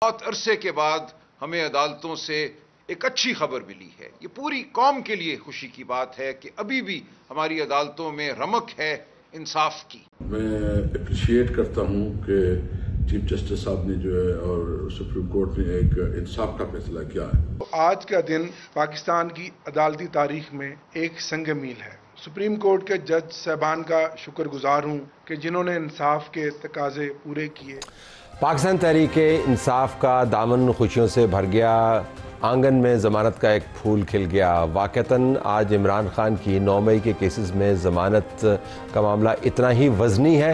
बहुत अरसे के बाद हमें अदालतों से एक अच्छी खबर मिली है। ये पूरी कौम के लिए खुशी की बात है कि अभी भी हमारी अदालतों में रमक है इंसाफ की। मैं अप्रिशिएट करता हूँ कि चीफ जस्टिस साहब ने जो है और सुप्रीम कोर्ट ने एक इंसाफ का फैसला किया है। तो आज का दिन पाकिस्तान की अदालती तारीख में एक संग मील है। सुप्रीम कोर्ट के जज साहबान का शुक्रगुजार हूँ कि जिन्होंने इंसाफ के तकाजे पूरे किए। पाकिस्तान तहरीक-ए-इंसाफ का दामन खुशियों से भर गया, आंगन में ज़मानत का एक फूल खिल गया। वाक़तन आज इमरान खान की 9 मई के केसेस में ज़मानत का मामला इतना ही वज़नी है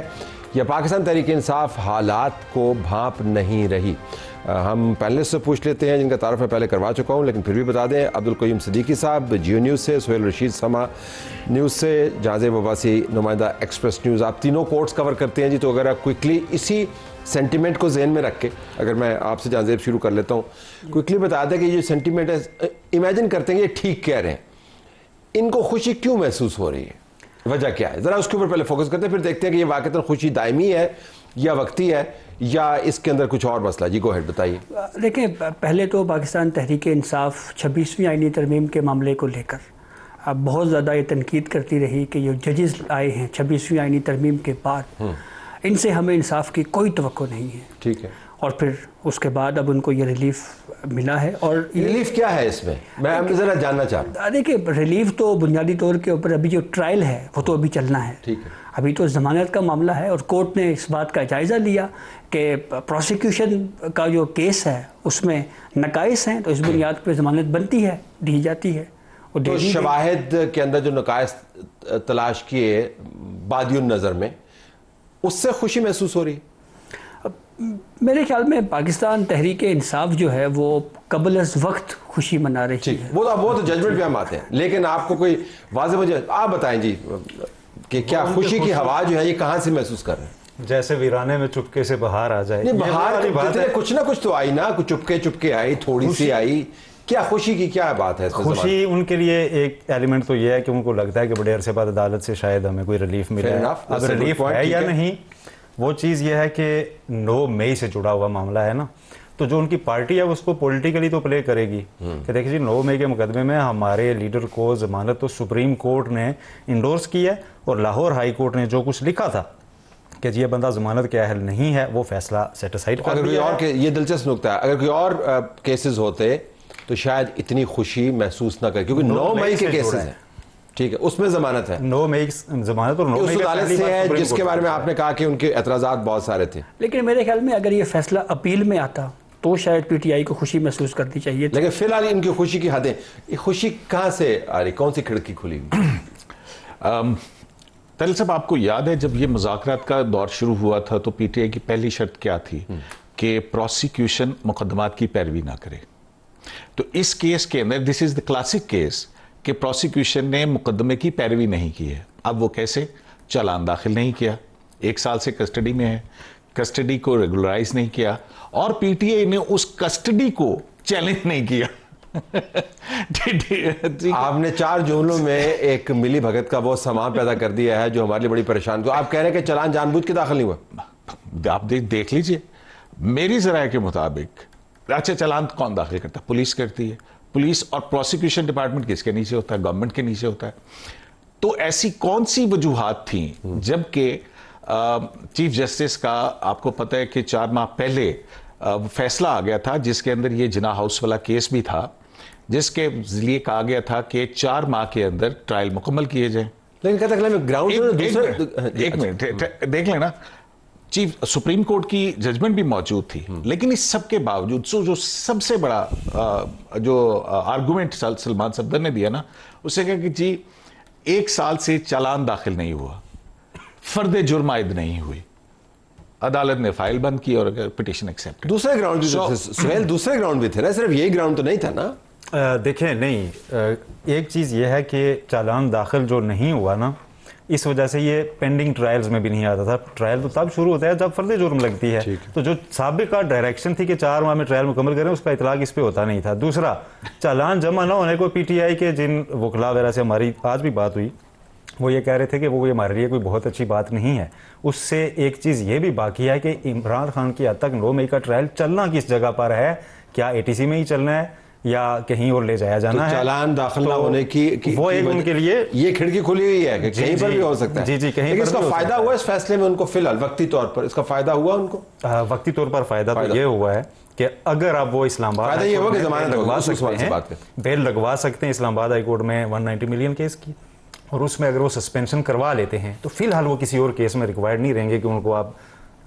या पाकिस्तान तहरीक-ए-इंसाफ हालात को भांप नहीं रही। हम पैनलिस्ट से पूछ लेते हैं जिनका तारुफ मैं पहले करवा चुका हूं, लेकिन फिर भी बता दें। अब्दुल कयूम सिद्दीकी साहब जियो न्यूज़ से, सुहेल रशीद समा न्यूज़ से, जाज़ेब अब्बासी नुमाइंदा एक्सप्रेस न्यूज़। आप तीनों कोर्ट्स कवर करते हैं जी, तो अगर आप क्विकली इसी सेंटिमेंट को जहन में रख के, अगर मैं आपसे जाज़ेब शुरू कर लेता हूँ, क्विकली बता दें कि ये सेंटिमेंट है, इमेजिन करते हैं ये ठीक कह रहे हैं, इनको खुशी क्यों महसूस हो रही है, वजह क्या है, ज़रा उसके ऊपर पहले फोकस करते हैं, फिर देखते हैं कि ये वाक़तन खुशी दायमी है या वक्ती है या इसके अंदर कुछ और मसला। जी गो हेड बताइए। देखिए, पहले तो पाकिस्तान तहरीक-ए-इंसाफ 26वीं आईनी तरमीम के मामले को लेकर अब बहुत ज़्यादा ये तनकीद करती रही कि जो जजेस आए हैं 26वीं आईनी तरमीम के बाद, इनसे हमें इंसाफ की कोई तवक्को नहीं है। ठीक है। और फिर उसके बाद अब उनको ये रिलीफ मिला है। और रिलीफ क्या है इसमें, मैं ज़रा जानना चाह रहा हूँ। देखिए, रिलीफ तो बुनियादी तौर के ऊपर अभी जो ट्रायल है वो तो अभी चलना है। ठीक है। अभी तो ज़मानत का मामला है और कोर्ट ने इस बात का जायज़ा लिया कि प्रोसिक्यूशन का जो केस है उसमें नकाइस हैं, तो इस बुनियाद पर ज़मानत बनती है, दी जाती है। और तो शवाहिद के अंदर जो नकाइस तलाश किए बादियुन नज़र में, उससे खुशी महसूस हो रही है? मेरे ख्याल में पाकिस्तान तहरीक-ए-इंसाफ जो है वो कबल अज़ वक्त खुशी मना रही है। वो तो जजमेंट पे हम आते हैं, लेकिन आपको कोई वाज़ेह मुझे आप बताएं जी कि क्या खुशी की हवा जो है ये कहाँ से महसूस कर रहे हैं? जैसे वीराने में चुपके से बाहर आ जाए। नहीं, बाहर कुछ ना कुछ तो आई ना, कुछ चुपके चुपके आई, थोड़ी सी आई। क्या खुशी की क्या बात है इसमें? खुशी उनके लिए एक एलिमेंट तो ये है कि उनको लगता है कि बड़े अरसे बाद अदालत से शायद हमें कोई रिलीफ मिले। अब रिलीफ है या नहीं, वो चीज़ ये है कि 9 मई से जुड़ा हुआ मामला है ना, तो जो उनकी पार्टी है उसको पॉलिटिकली तो प्ले करेगी कि देखिए जी 9 मई के मुकदमे में हमारे लीडर को ज़मानत तो सुप्रीम कोर्ट ने इंडोर्स की है और लाहौर हाई कोर्ट ने जो कुछ लिखा था कि जी ये बंदा ज़मानत के अहल नहीं है, वो फैसला सेटिसाइड कर दिया। और ये दिलचस्प नुकता है, अगर कोई और केसेस होते तो शायद इतनी खुशी महसूस ना करे, क्योंकि 9 मई के केसेस हैं। ठीक है, उसमें जमानत है, 9 मई जमानत और 9 मई से है, जिसके बारे में आपने कहा कि उनके एतराज़ात बहुत सारे थे। लेकिन मेरे ख्याल में अगर ये फैसला अपील में आता तो शायद पीटीआई को खुशी महसूस करनी चाहिए। लेकिन फिलहाल इनकी खुशी की हदें, ये खुशी कहाँ से आ रही, कौन सी खिड़की खुली? तहल साहब, आपको याद है जब ये मुज़ाकरात का दौर शुरू हुआ था तो पीटीआई की पहली शर्त क्या थी कि प्रोसिक्यूशन मुकदमात की पैरवी ना करे। तो इस केस के अंदर this is the classic case कि प्रोसिक्यूशन ने मुकदमे की पैरवी नहीं की है। अब वो कैसे? चालान दाखिल नहीं किया, 1 साल से कस्टडी में है, कस्टडी को रेगुलराइज नहीं किया और पीटीआई ने उस कस्टडी को चैलेंज नहीं किया। आपने 4 जुमलों में एक मिली भगत का बहुत सामान पैदा कर दिया है जो हमारे लिए बड़ी परेशान। तो आप कह रहे हैं कि चालान जानबूझ के दाखिल नहीं हुआ? आप देख लीजिए, मेरी ज़राए के मुताबिक अच्छा चालान कौन दाखिल करता है? पुलिस करती है। पुलिस और प्रोसिक्यूशन डिपार्टमेंट किसके नीचे होता है? गवर्नमेंट के नीचे होता है। तो ऐसी कौन सी वजूहात थी जबकि चीफ जस्टिस का आपको पता है कि 4 माह पहले फैसला आ गया था जिसके अंदर ये जिना हाउस वाला केस भी था, जिसके लिए कहा गया था कि 4 माह के अंदर ट्रायल मुकम्मल किए जाए। लेकिन एक मिनट देख लेना, चीफ सुप्रीम कोर्ट की जजमेंट भी मौजूद थी, लेकिन इस सब के बावजूद जो सबसे बड़ा जो आर्गुमेंट सलमान सफदर ने दिया ना, उससे कहा कि जी 1 साल से चालान दाखिल नहीं हुआ, फर्द जुर्म आयद नहीं हुई, अदालत ने फाइल बंद की और पिटीशन एक्सेप्ट। दूसरे ग्राउंड सुहेल, दूसरे ग्राउंड भी थे ना, सिर्फ यही ग्राउंड तो नहीं था ना? देखें, नहीं, एक चीज़ ये है कि चालान दाखिल जो नहीं हुआ ना, इस वजह से ये पेंडिंग ट्रायल्स में भी नहीं आता था। ट्रायल तो तब शुरू होता है जब फर्द जुर्म लगती है। तो जो साबिका डायरेक्शन थी कि 4 माह में ट्रायल मुकम्मल करें, उसका इतलाक इस पे होता नहीं था। दूसरा, चालान जमा ना होने को पीटीआई के जिन वकला वगैरह से हमारी आज भी बात हुई, वो ये कह रहे थे कि वो ये हमारे लिए कोई बहुत अच्छी बात नहीं है। उससे एक चीज़ ये भी बाकी है कि इमरान खान की हद तक 9 मई का ट्रायल चलना किस जगह पर है, क्या एटीसी में ही चलना है या कहीं और ले जाया जाना है। चालान दाखिल ना होने की वो एक उनके लिए ये खिड़की खुली हुई है कि कहीं पर भी हो सकता है। जी कहीं पर इसका फायदा हुआ इस फैसले में उनको, फिलहाल वक्ती तौर पर इसका फायदा हुआ उनको? वक्ती तौर पर फायदा तो ये हुआ है कि अगर आप वो इस्लामाबाद लगवा सकते हैं, बेल लगवा सकते हैं इस्लामाबाद हाई कोर्ट में 190 मिलियन केस की, और उसमें अगर वो सस्पेंशन करवा लेते हैं तो फिलहाल वो किसी और केस में रिक्वायर्ड नहीं रहेंगे कि उनको आप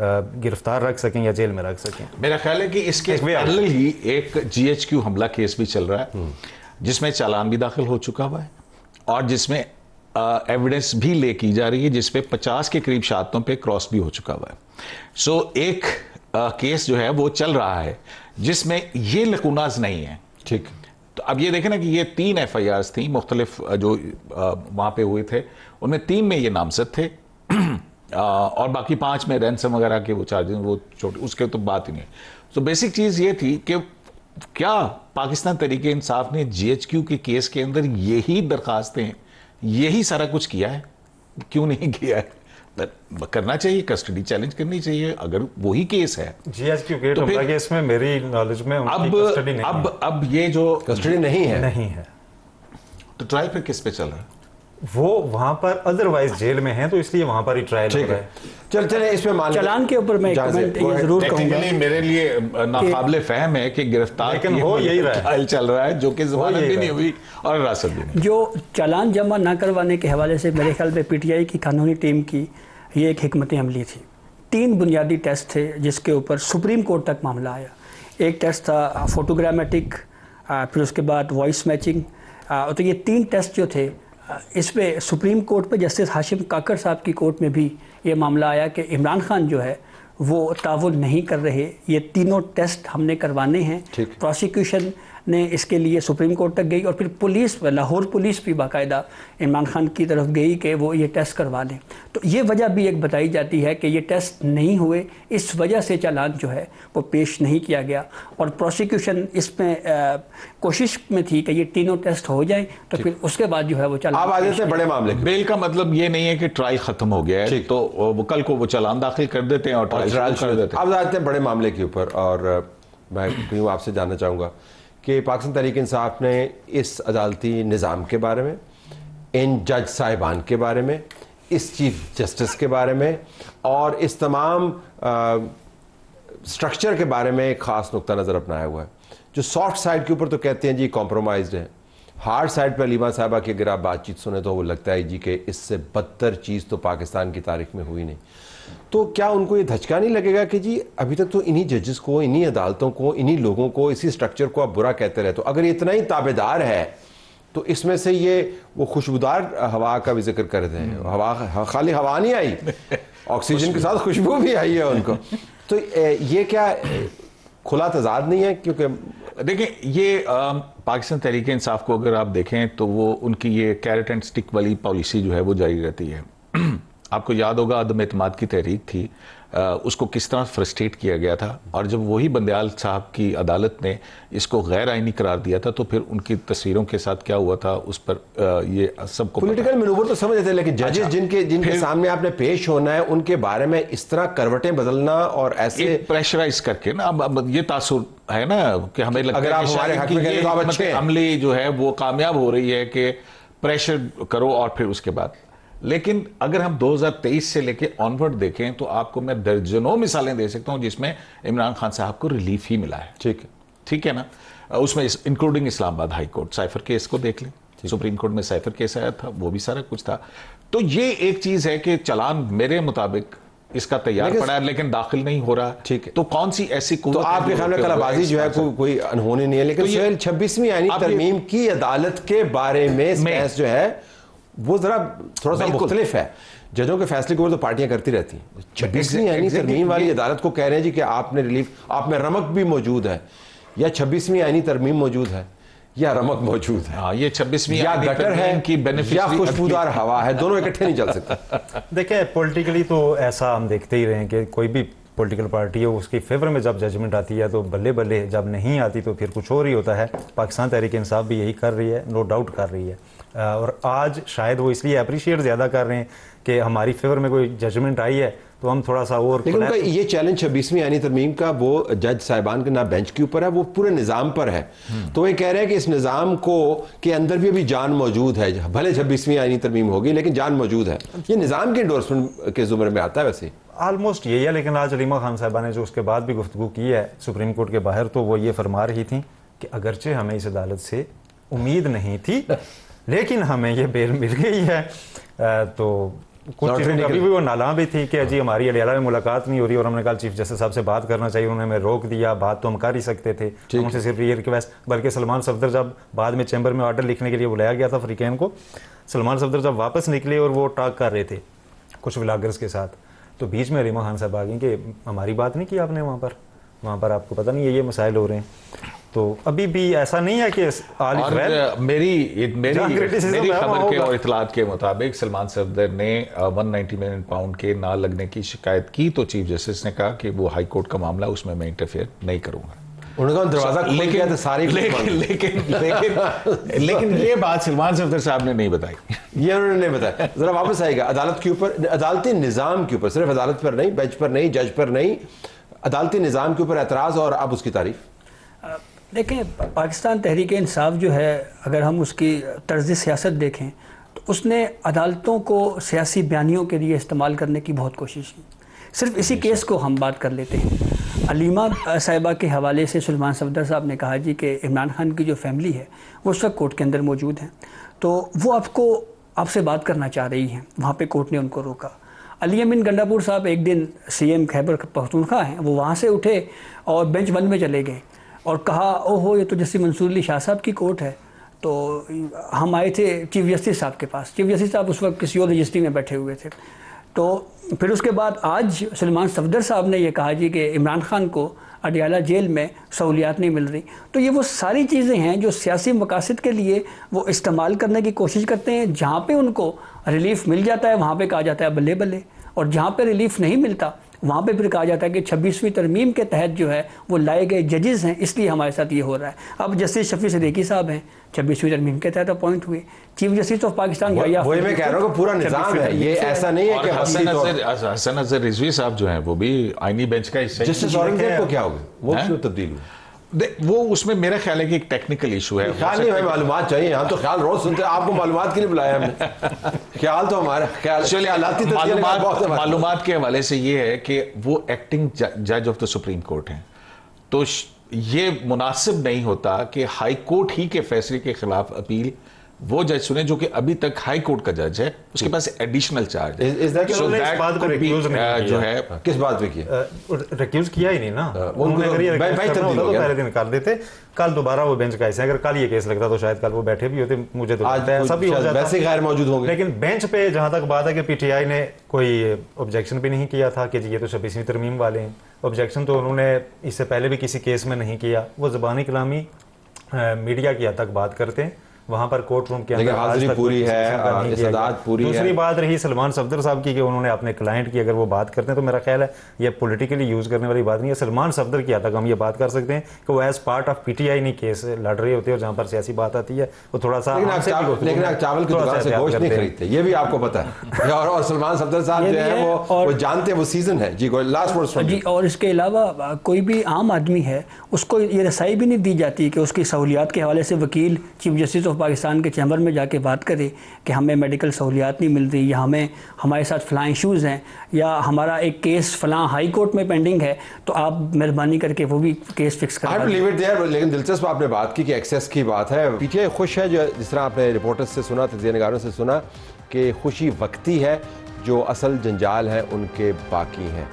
गिरफ्तार रख सकें या जेल में रख सकें। मेरा ख्याल है कि इसके पैरेलल ही एक GHQ हमला केस भी चल रहा है जिसमें चालान भी दाखिल हो चुका हुआ है और जिसमें एविडेंस भी ले की जा रही है, जिसपे 50 के करीब शहादतों पे क्रॉस भी हो चुका हुआ है। सो एक केस जो है वो चल रहा है जिसमें ये लकूनाज नहीं है। ठीक, तो अब ये देखें ना कि ये 3 FIRs थी मुख्तलिफ जो वहां पे हुए थे, उनमें 3 में ये नामजद थे और बाकी 5 में रैंसम वगैरह के वो चार्जेस वो छोटे, उसके तो बात ही नहीं। तो बेसिक चीज ये थी कि क्या पाकिस्तान तहरीक इंसाफ ने GHQ के केस के अंदर यही दरखास्तें, यही सारा कुछ किया है? क्यों नहीं किया है? करना चाहिए, कस्टडी चैलेंज करनी चाहिए अगर वही केस है। GHQ के तो केस में मेरी नॉलेज में कस्टडी नहीं है। अब ये जो कस्टडी नहीं है तो ट्रायल फिर किस पे चल रहा है? वो वहां पर अदरवाइज जेल में है तो इसलिए वहां पर ही ट्रायल हो रहा है। चले इसमें चालान के ऊपर मैं कमेंट ये जरूर कहूंगा, मेरे लिए नाकाबिले फहम है कि गिरफ्तार लेकिन हो यही रहा है, ट्रायल चल रहा है जो कि जमानत भी नहीं हुई और हिरासत भी नहीं। जो चालान जमा ना करवाने के हवाले से मेरे ख्याल में PTI की कानूनी टीम की ये एक हिकमत अमली थी। 3 बुनियादी टेस्ट थे जिसके ऊपर सुप्रीम कोर्ट तक मामला आया। एक टेस्ट था फोटोग्रामेटिक, फिर उसके बाद वॉइस मैचिंग। तो ये 3 टेस्ट जो थे इसमें सुप्रीम कोर्ट पे जस्टिस हाशिम काकर साहब की कोर्ट में भी ये मामला आया कि इमरान खान जो है वो तावुन नहीं कर रहे, ये तीनों टेस्ट हमने करवाने हैं। प्रोसिक्यूशन ने इसके लिए सुप्रीम कोर्ट तक गई और फिर पुलिस, लाहौर पुलिस भी बाकायदा इमरान खान की तरफ गई कि वो ये टेस्ट करवा लें। तो ये वजह भी एक बताई जाती है कि ये टेस्ट नहीं हुए, इस वजह से चालान जो है वो पेश नहीं किया गया और प्रोसिक्यूशन इसमें कोशिश में थी कि ये तीनों टेस्ट हो जाएं तो फिर उसके बाद जो है वो चालान। अब आ जाते हैं बड़े मामले। बेल का मतलब ये नहीं है कि ट्रायल खत्म हो गया है तो वो कल को वो चालान दाखिल कर देते हैं और ट्रायल कर देते हैं। अब आते हैं बड़े मामले के ऊपर और मैं क्यों आपसे जानना चाहूँगा कि पाकिस्तान तहरीक इंसाफ ने इस अदालती निज़ाम के बारे में, इन जज साहिबान के बारे में, इस चीफ जस्टिस के बारे में और इस तमाम स्ट्रक्चर के बारे में एक ख़ास नुक्ता नज़र अपनाया हुआ है। जो सॉफ्ट साइड के ऊपर तो कहते हैं जी कॉम्प्रोमाइज्ड है, हार्ड साइड पर अलीमा साहबा की अगर आप बातचीत सुने तो वो लगता है जी कि इससे बदतर चीज़ तो पाकिस्तान की तारीख में हुई नहीं। तो क्या उनको ये धचका नहीं लगेगा कि जी अभी तक तो इन्हीं जजेस को, इन्हीं अदालतों को, इन्हीं लोगों को, इसी स्ट्रक्चर को आप बुरा कहते रहे, तो अगर इतना ही ताबेदार है तो इसमें से ये वो खुशबूदार हवा का भी जिक्र करते हैं, हवा खाली हवा नहीं आई, ऑक्सीजन के साथ खुशबू भी आई है उनको। तो ये क्या खुला तजाद नहीं है? क्योंकि देखिए ये पाकिस्तान तहरीक इंसाफ को अगर आप देखें तो वो उनकी ये कैरेट एंड स्टिक वाली पॉलिसी जो है वो जारी रहती है। आपको याद होगा अदम एतमाद की तहरीक थी, उसको किस तरह फ्रस्ट्रेट किया गया था और जब वही बंदयाल साहब की अदालत ने इसको गैर आईनी करार दिया था तो फिर उनकी तस्वीरों के साथ क्या हुआ था उस पर ये सबको पॉलिटिकल मैनूवर तो समझ रहे थे, लेकिन जजेस जिनके सामने आपने पेश होना है उनके बारे में इस तरह करवटें बदलना और ऐसे प्रेशराइज करके ना, अब ये तासुर है ना कि हमें लगता है कि अमली जो है वो कामयाब हो रही है कि प्रेशर करो और फिर उसके बाद। लेकिन अगर हम 2023 से लेके ऑनवर्ड देखें तो आपको मैं दर्जनों मिसालें दे सकता हूं जिसमें इमरान खान साहब को रिलीफ ही मिला है। ठीक है ना, उसमें including Islamabad high court cipher case को देख लें, सुप्रीम कोर्ट में साइफर केस आया था, वो भी सारा कुछ था। तो ये एक चीज है कि चालान मेरे मुताबिक इसका तैयार पड़ा है लेकिन दाखिल नहीं हो रहा। ठीक है, तो कौन सी ऐसी तो आपके ख्याल में कलाबाजी जो है कोई अनहोनी नहीं है, लेकिन 26वीं आईनी तरमीम की अदालत के बारे में बहस जो है वो जरा थोड़ा सा मुख्तलिफ है। जजों के फैसले के ऊपर तो पार्टियां करती रहती हैं। 26वीं आईनी तरमीम वाली अदालत को कह रहे हैं जी कि आपने रिलीफ, आप में रमक भी मौजूद है, या 26वीं आईनी तरमीम मौजूद है या रमक मौजूद है। ये 26वीं या गटर है की बेनिफिट या खुशबूदार हवा है, दोनों इकट्ठे नहीं चल सकते। देखिए पॉलिटिकली तो ऐसा हम देखते ही रहे कि कोई भी पॉलिटिकल पार्टी है उसकी फेवर में जब जजमेंट आती है तो बल्ले बल्ले, जब नहीं आती तो फिर कुछ और ही होता है। पाकिस्तान तहरीक इंसाफ भी यही कर रही है, नो डाउट कर रही है। और आज शायद वो इसलिए अप्रिशिएट ज़्यादा कर रहे हैं कि हमारी फेवर में कोई जजमेंट आई है तो हम थोड़ा सा और। लेकिन उनका ये चैलेंज 26वीं आईनी तरमीम का वो जज साहिबान के ना बेंच के ऊपर है, वो पूरे निज़ाम पर है। तो वो कह रहे हैं कि इस निज़ाम को के अंदर भी अभी जान मौजूद है, भले 26वीं आईनी तरमीम होगी लेकिन जान मौजूद है। ये निज़ाम के इंडोर्समेंट के ज़ुमरे में आता है वैसे ऑलमोस्ट यही है। लेकिन आज अलीमा खान साहिबा ने जो उसके बाद भी गुफ्तगू की है सुप्रीम कोर्ट के बाहर, तो वो ये फरमा रही थी कि अगरचे हमें इस अदालत से उम्मीद नहीं थी लेकिन हमें ये बेल मिल गई है। तो कुछ चीज़ें कभी भी वो नाला भी थी कि जी हमारी अडयाला में मुलाकात नहीं हो रही और हमने कहा चीफ जस्टिस साहब से बात करना चाहिए, उन्होंने हमें रोक दिया। बात तो हम कर ही सकते थे, उनसे सिर्फ ये रिक्वेस्ट। बल्कि सलमान सफदर जब बाद में चैम्बर में ऑर्डर लिखने के लिए बुलाया गया था फ्रीकैन को, सलमान सफदर जब वापस निकले और वो टॉक कर रहे थे कुछ व्लॉगर्स के साथ, तो बीच में अलीमा खान साहब आ गई कि हमारी बात नहीं की आपने वहाँ पर आपको पता नहीं है ये मसाइल हो रहे हैं। तो अभी भी ऐसा नहीं है कि मेरी खबर के और इतलात के मुताबिक सलमान सफदर ने 190 मिलियन पाउंड के ना लगने की शिकायत की, तो चीफ जस्टिस ने कहा कि वो हाई कोर्ट का मामला, उसमें मैं इंटरफेयर नहीं करूंगा। उन्होंने दरवाजा खोल दिया था सारी। लेकिन ये बात सलमान सफदर साहब ने नहीं बताई, ये उन्होंने नहीं बताया। जरा वापस आएगा अदालत के ऊपर, अदालती निज़ाम के ऊपर, सिर्फ अदालत पर नहीं, बेंच पर नहीं, जज पर नहीं, अदालती निज़ाम के ऊपर एतराज़ और अब उसकी तारीफ। देखें, पाकिस्तान तहरीक इंसाफ जो है, अगर हम उसकी तर्ज सियासत देखें तो उसने अदालतों को सियासी बयानियों के लिए इस्तेमाल करने की बहुत कोशिश की। सिर्फ इसी केस को हम बात कर लेते हैं। अलीमा साहिबा के हवाले से सलमान सफदर साहब ने कहा जी कि इमरान खान की जो फैमिली है वो उस वक्त कोर्ट के अंदर मौजूद हैं, तो वो आपसे बात करना चाह रही हैं। वहाँ पे कोर्ट ने उनको रोका। अली अमीन गंडापुर साहब एक दिन CM खैबर पख्तूनख्वा हैं, वो वहाँ से उठे और बेंच 1 में चले गए और कहा ओहो ये तो जस्टिस मंसूर अली शाह साहब की कोर्ट है। तो हम आए थे चीफ जस्टिस साहब के पास, चीफ जस्टिस साहब उस वक्त किसी और रजिस्ट्री में बैठे हुए थे। तो फिर उसके बाद आज सलमान सफदर साहब ने यह कहा जी कि इमरान खान को अडयाला जेल में सहूलियात नहीं मिल रही। तो ये वो सारी चीज़ें हैं जो सियासी मकासद के लिए वो इस्तेमाल करने की कोशिश करते हैं। जहाँ पे उनको रिलीफ मिल जाता है वहाँ पे कहा जाता है बल्ले बल्ले, और जहाँ पे रिलीफ नहीं मिलता वहाँ पे फिर कहा जाता है कि 26वीं तरमीम के तहत जो है वो लाए गए जजेस हैं, इसलिए हमारे साथ ये हो रहा है। अब जस्टिस शफी सदीकी साहब हैं, 26वीं तरमीम के तहत अपॉइंट हुए चीफ जस्टिस ऑफ पाकिस्तान। वही मैं कह रहा हूँ पूरा निजाम है, ये ऐसा नहीं है कि हसन अजहर रिजवी साहब जो हैं वो भी आईनी बेंच का हिस्सा। जस्टिस औरंगजेब को क्या हो गया, वो क्यों तब्दील हुआ? वो उसमें मेरा ख्याल है कि एक टेक्निकल इशू है। ख्याल नहीं, हमें मालूमात चाहिए। हम तो ख्याल रोज सुनते हैं, आपको मालूमात के लिए बुलाया हमने। ख्याल तो हमारा ख्याल। चलिए, मालूमात के हवाले से ये है कि वो एक्टिंग जज ऑफ द सुप्रीम कोर्ट हैं, तो ये मुनासिब नहीं होता कि हाई कोर्ट ही के फैसले के खिलाफ अपील वो जज सुने जो कि अभी तक हाई कोर्ट का जज है, उसके पास एडिशनल चार्ज है। जो है किस बात पे किया? रिक्यूज किया ही नहीं ना, पहले दिन कर देते, कल दोबारा वो बेंच का हिस्सा है। अगर कल ये केस लगता तो शायद कल वो बैठे भी होते, मुझे तो ऐसा भी हो जाता, वैसे गैर मौजूद होंगे। लेकिन बेंच पे जहां तक बात है कि PTI ने कोई ऑब्जेक्शन भी नहीं किया था कि जी ये तो 26वीं तरमीम वाले हैं। ऑब्जेक्शन तो उन्होंने इससे पहले भी किसी केस में नहीं किया। वो ज़बानी कलामी मीडिया की हद तक बात करते हैं, वहाँ पर कोर्ट रूम के अंदर हाजिरी पूरी है, इस्तेदाद पूरी है। दूसरी बात रही सलमान सफदर साहब की कि उन्होंने अपने क्लाइंट की अगर वो बात करते हैं तो मेरा ख्याल है ये पॉलिटिकली यूज करने वाली बात नहीं है। सलमान सफदर की हद तक हम ये बात कर सकते हैं कि वो एज पार्ट ऑफ PTI नहीं केस लड़ रहे होते हैं, और जहाँ पर सियासी बात आती है वो थोड़ा सा। लेकिन आप चावल की दुकान से गोश्त नहीं खरीदते, ये भी आपको पता है। और सलमान सफदर साहब जो है वो जानते हैं, वो सीजन है जी। लास्ट वर्ड जी। और इसके अलावा कोई भी आम आदमी है उसको ये रसाई भी नहीं दी जाती कि उसकी सहूलियात के हवाले से वकील चीफ जस्टिस ऑफ पाकिस्तान के चैम्बर में जाके बात करे कि हमें मेडिकल सहूलियात नहीं मिल रही, या हमारे साथ फ़लाँ इशूज़ हैं, या हमारा एक केस फ़लाँ हाई कोर्ट में पेंडिंग है, तो आप मेहरबानी करके वो भी केस फिक्स करें। लेकिन दिलचस्प आपने बात की कि एक्सेस की बात है। PTI खुश है, जो जिस तरह आपने रिपोर्टर्स से सुना, तज़कियानगारों से सुना, कि खुशी वक्ती है, जो असल जंजाल हैं उनके बाकी हैं।